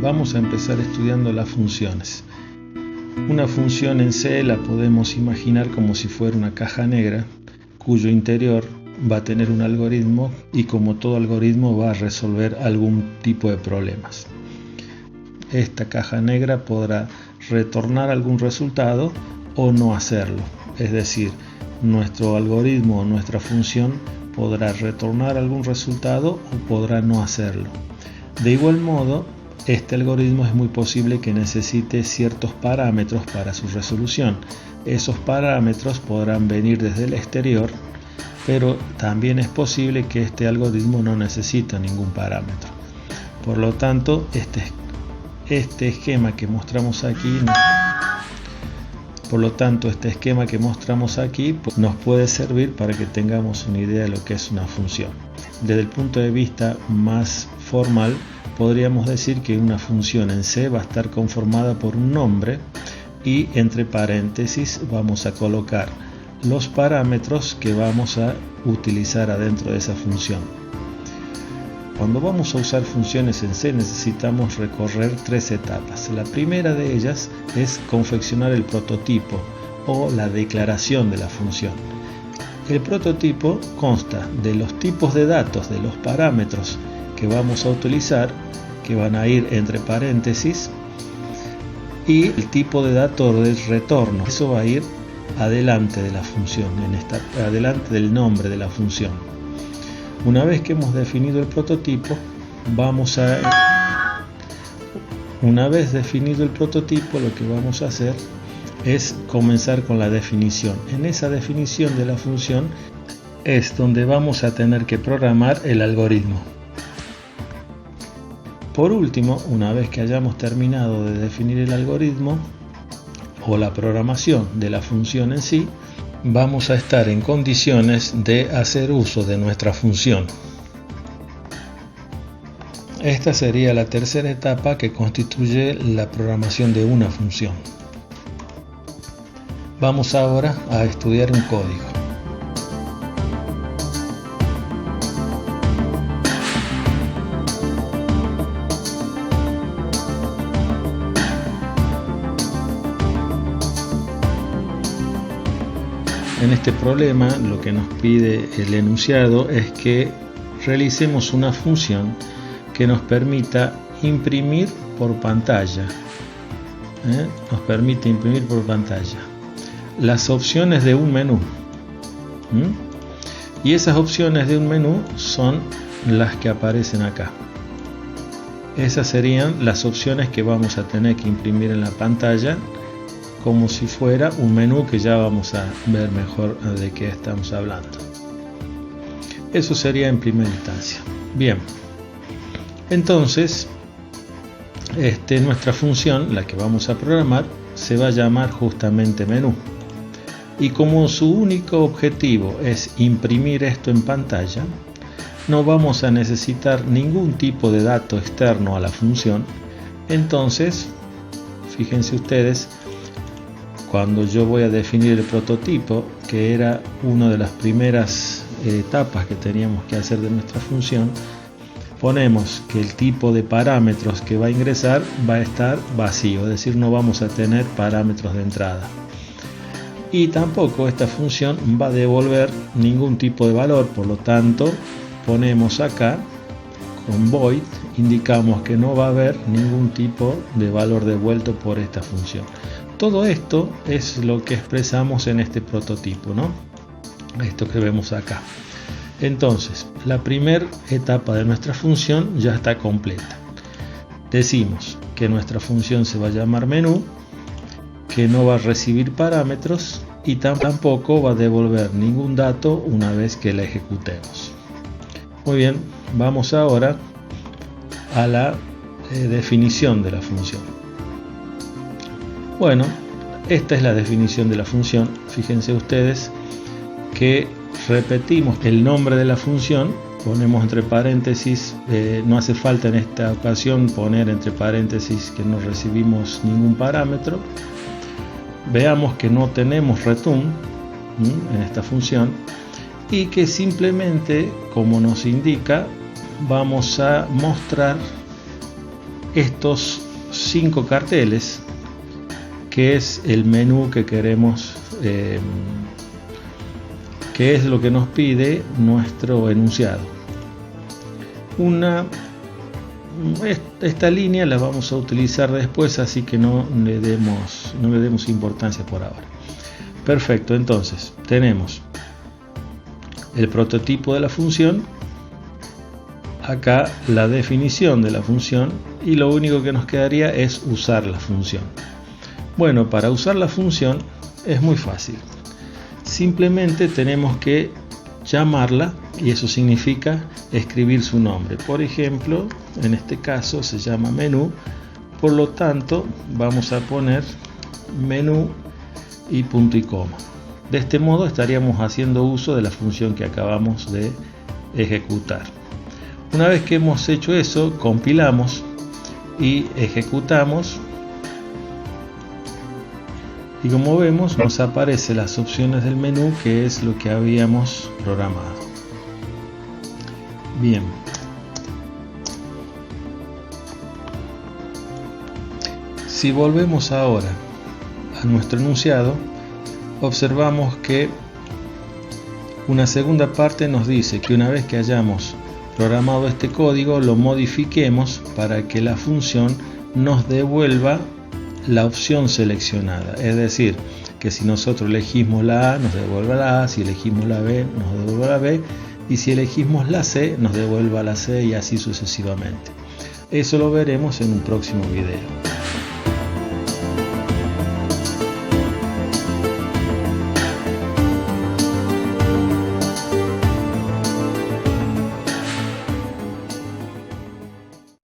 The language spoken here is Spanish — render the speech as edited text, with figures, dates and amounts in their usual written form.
Vamos a empezar estudiando las funciones. Una función en C la podemos imaginar como si fuera una caja negra, cuyo interior va a tener un algoritmo y como todo algoritmo va a resolver algún tipo de problemas. Esta caja negra podrá retornar algún resultado o no hacerlo, es decir, nuestro algoritmo o nuestra función podrá retornar algún resultado o podrá no hacerlo. De igual modo, este algoritmo es muy posible que necesite ciertos parámetros para su resolución. Esos parámetros podrán venir desde el exterior, pero también es posible que este algoritmo no necesite ningún parámetro. Por lo tanto, este esquema que mostramos aquí nos puede servir para que tengamos una idea de lo que es una función. Desde el punto de vista más formal, podríamos decir que una función en C va a estar conformada por un nombre y entre paréntesis vamos a colocar los parámetros que vamos a utilizar adentro de esa función. Cuando vamos a usar funciones en C necesitamos recorrer tres etapas. La primera de ellas es confeccionar el prototipo o la declaración de la función. El prototipo consta de los tipos de datos, de los parámetros que vamos a utilizar, que van a ir entre paréntesis, y el tipo de datos del retorno. Eso va a ir adelante de la función, adelante del nombre de la función. Una vez que hemos definido el prototipo, lo que vamos a hacer es comenzar con la definición. En esa definición de la función es donde vamos a tener que programar el algoritmo. Por último, una vez que hayamos terminado de definir el algoritmo o la programación de la función en sí, vamos a estar en condiciones de hacer uso de nuestra función. Esta sería la tercera etapa que constituye la programación de una función. Vamos ahora a estudiar un código. En este problema lo que nos pide el enunciado es que realicemos una función que nos permita imprimir por pantalla. Las opciones de un menú. Y esas opciones de un menú son las que aparecen acá. Esas serían las opciones que vamos a tener que imprimir en la pantalla, como si fuera un menú que ya vamos a ver mejor de qué estamos hablando. Eso sería en primera instancia. Bien, entonces nuestra función, la que vamos a programar, se va a llamar justamente menú. Y como su único objetivo es imprimir esto en pantalla, no vamos a necesitar ningún tipo de dato externo a la función. Entonces, fíjense ustedes, cuando yo voy a definir el prototipo, que era una de las primeras etapas que teníamos que hacer de nuestra función, ponemos que el tipo de parámetros que va a ingresar va a estar vacío, es decir, no vamos a tener parámetros de entrada. Y tampoco esta función va a devolver ningún tipo de valor, por lo tanto, ponemos acá, con void, indicamos que no va a haber ningún tipo de valor devuelto por esta función. Todo esto es lo que expresamos en este prototipo, ¿no? Esto que vemos acá. Entonces, la primera etapa de nuestra función ya está completa. Decimos que nuestra función se va a llamar menú, que no va a recibir parámetros y tampoco va a devolver ningún dato una vez que la ejecutemos. Muy bien, vamos ahora a la definición de la función. Bueno, esta es la definición de la función. Fíjense ustedes que repetimos el nombre de la función, ponemos entre paréntesis, no hace falta en esta ocasión poner entre paréntesis que no recibimos ningún parámetro. Veamos que no tenemos return en esta función y que simplemente, como nos indica, vamos a mostrar estos 5 carteles, que es el menú que queremos, que es lo que nos pide nuestro enunciado. Esta línea la vamos a utilizar después, así que no le demos importancia por ahora. Perfecto, entonces tenemos el prototipo de la función, acá la definición de la función, y lo único que nos quedaría es usar la función. Bueno, para usar la función es muy fácil. Simplemente tenemos que llamarla, y eso significa escribir su nombre. Por ejemplo, en este caso se llama menú, por lo tanto vamos a poner menú y punto y coma. De este modo estaríamos haciendo uso de la función que acabamos de ejecutar. Una vez que hemos hecho eso, compilamos y ejecutamos, y como vemos nos aparecen las opciones del menú, que es lo que habíamos programado. Bien, si volvemos ahora a nuestro enunciado, observamos que una segunda parte nos dice que una vez que hayamos programado este código, lo modifiquemos para que la función nos devuelva la opción seleccionada. Es decir, que si nosotros elegimos la A, nos devuelva la A; si elegimos la B, nos devuelva la B; y si elegimos la C, nos devuelva la C, y así sucesivamente. Eso lo veremos en un próximo video.